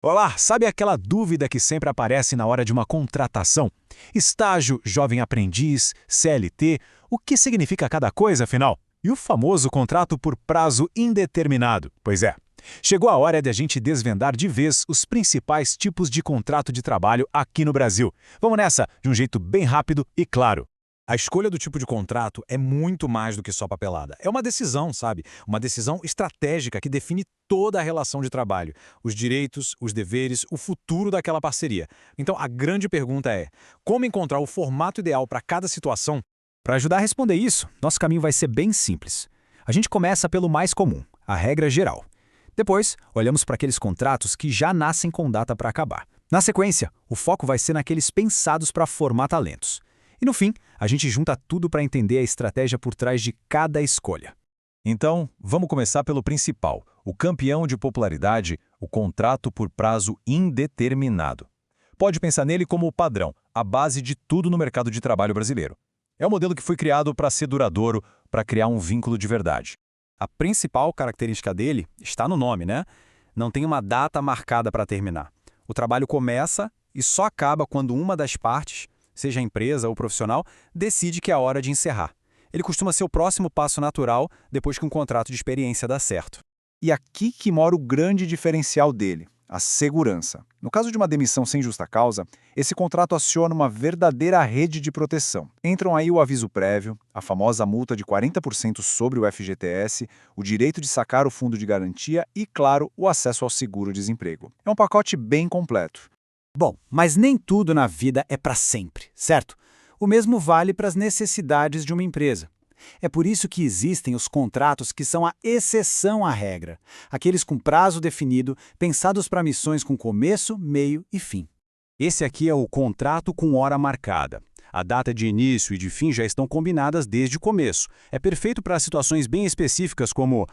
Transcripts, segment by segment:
Olá, sabe aquela dúvida que sempre aparece na hora de uma contratação? Estágio, jovem aprendiz, CLT, o que significa cada coisa, afinal? E o famoso contrato por prazo indeterminado? Pois é, chegou a hora de a gente desvendar de vez os principais tipos de contrato de trabalho aqui no Brasil. Vamos nessa, de um jeito bem rápido e claro. A escolha do tipo de contrato é muito mais do que só papelada. É uma decisão, sabe? Uma decisão estratégica que define toda a relação de trabalho, os direitos, os deveres, o futuro daquela parceria. Então, a grande pergunta é: como encontrar o formato ideal para cada situação? Para ajudar a responder isso, nosso caminho vai ser bem simples. A gente começa pelo mais comum, a regra geral. Depois, olhamos para aqueles contratos que já nascem com data para acabar. Na sequência, o foco vai ser naqueles pensados para formar talentos. E no fim, a gente junta tudo para entender a estratégia por trás de cada escolha. Então, vamos começar pelo principal, o campeão de popularidade, o contrato por prazo indeterminado. Pode pensar nele como o padrão, a base de tudo no mercado de trabalho brasileiro. É um modelo que foi criado para ser duradouro, para criar um vínculo de verdade. A principal característica dele está no nome, né? Não tem uma data marcada para terminar. O trabalho começa e só acaba quando uma das partes, seja a empresa ou o profissional, decide que é a hora de encerrar. Ele costuma ser o próximo passo natural depois que um contrato de experiência dá certo. E aqui que mora o grande diferencial dele, a segurança. No caso de uma demissão sem justa causa, esse contrato aciona uma verdadeira rede de proteção. Entram aí o aviso prévio, a famosa multa de 40% sobre o FGTS, o direito de sacar o fundo de garantia e, claro, o acesso ao seguro-desemprego. É um pacote bem completo. Bom, mas nem tudo na vida é para sempre, certo? O mesmo vale para as necessidades de uma empresa. É por isso que existem os contratos que são a exceção à regra, aqueles com prazo definido, pensados para missões com começo, meio e fim. Esse aqui é o contrato com hora marcada. A data de início e de fim já estão combinadas desde o começo. É perfeito para situações bem específicas como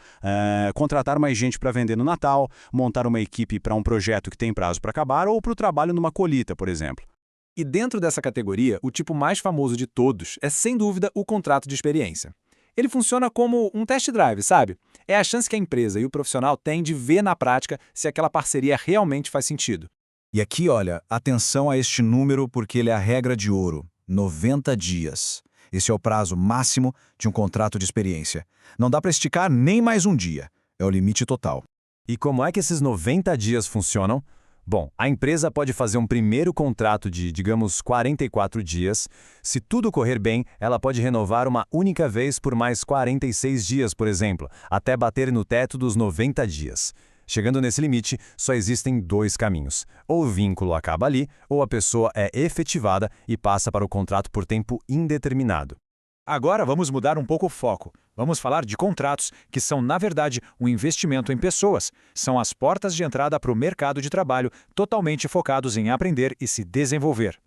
contratar mais gente para vender no Natal, montar uma equipe para um projeto que tem prazo para acabar ou para o trabalho numa colheita, por exemplo. E dentro dessa categoria, o tipo mais famoso de todos é, sem dúvida, o contrato de experiência. Ele funciona como um test drive, sabe? É a chance que a empresa e o profissional têm de ver na prática se aquela parceria realmente faz sentido. E aqui, olha, atenção a este número porque ele é a regra de ouro. 90 dias. Esse é o prazo máximo de um contrato de experiência. Não dá para esticar nem mais um dia. É o limite total. E como é que esses 90 dias funcionam? Bom, a empresa pode fazer um primeiro contrato de, digamos, 44 dias. Se tudo correr bem, ela pode renovar uma única vez por mais 46 dias, por exemplo, até bater no teto dos 90 dias. Chegando nesse limite, só existem dois caminhos. Ou o vínculo acaba ali, ou a pessoa é efetivada e passa para o contrato por tempo indeterminado. Agora vamos mudar um pouco o foco. Vamos falar de contratos que são, na verdade, um investimento em pessoas. São as portas de entrada para o mercado de trabalho, totalmente focados em aprender e se desenvolver.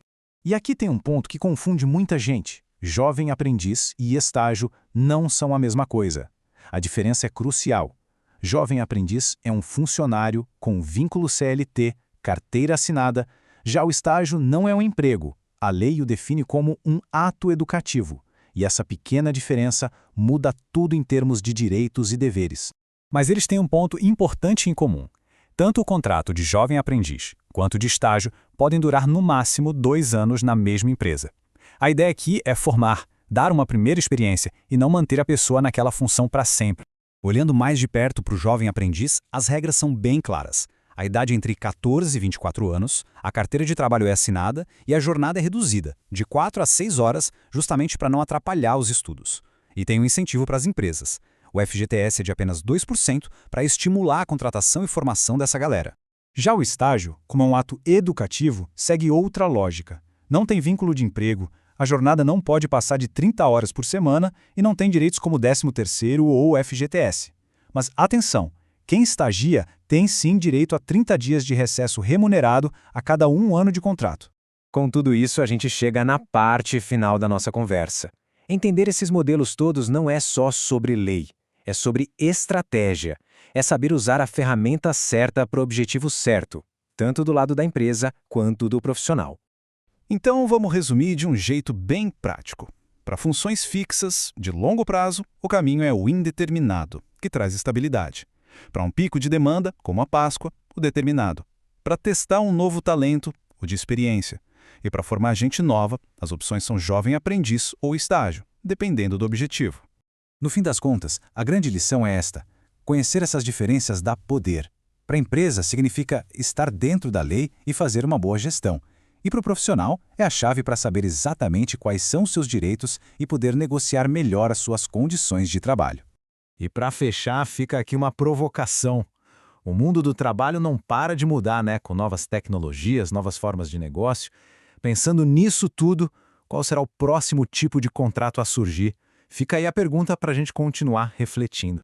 E aqui tem um ponto que confunde muita gente. Jovem aprendiz e estágio não são a mesma coisa. A diferença é crucial. Jovem aprendiz é um funcionário com vínculo CLT, carteira assinada. Já o estágio não é um emprego. A lei o define como um ato educativo. E essa pequena diferença muda tudo em termos de direitos e deveres. Mas eles têm um ponto importante em comum. Tanto o contrato de jovem aprendiz quanto de estágio podem durar no máximo 2 anos na mesma empresa. A ideia aqui é formar, dar uma primeira experiência e não manter a pessoa naquela função para sempre. Olhando mais de perto para o jovem aprendiz, as regras são bem claras. A idade é entre 14 e 24 anos, a carteira de trabalho é assinada e a jornada é reduzida, de 4 a 6 horas, justamente para não atrapalhar os estudos. E tem um incentivo para as empresas. O FGTS é de apenas 2% para estimular a contratação e formação dessa galera. Já o estágio, como é um ato educativo, segue outra lógica. Não tem vínculo de emprego, a jornada não pode passar de 30 horas por semana e não tem direitos como 13º ou FGTS. Mas atenção! Quem estagia tem sim direito a 30 dias de recesso remunerado a cada 1 ano de contrato. Com tudo isso, a gente chega na parte final da nossa conversa. Entender esses modelos todos não é só sobre lei, é sobre estratégia. É saber usar a ferramenta certa para o objetivo certo, tanto do lado da empresa quanto do profissional. Então vamos resumir de um jeito bem prático. Para funções fixas, de longo prazo, o caminho é o indeterminado, que traz estabilidade. Para um pico de demanda, como a Páscoa, o determinado. Para testar um novo talento, o de experiência. E para formar gente nova, as opções são jovem aprendiz ou estágio, dependendo do objetivo. No fim das contas, a grande lição é esta: conhecer essas diferenças dá poder. Para a empresa, significa estar dentro da lei e fazer uma boa gestão. E para o profissional, é a chave para saber exatamente quais são os seus direitos e poder negociar melhor as suas condições de trabalho. E para fechar, fica aqui uma provocação. O mundo do trabalho não para de mudar, né? Com novas tecnologias, novas formas de negócio. Pensando nisso tudo, qual será o próximo tipo de contrato a surgir? Fica aí a pergunta para a gente continuar refletindo.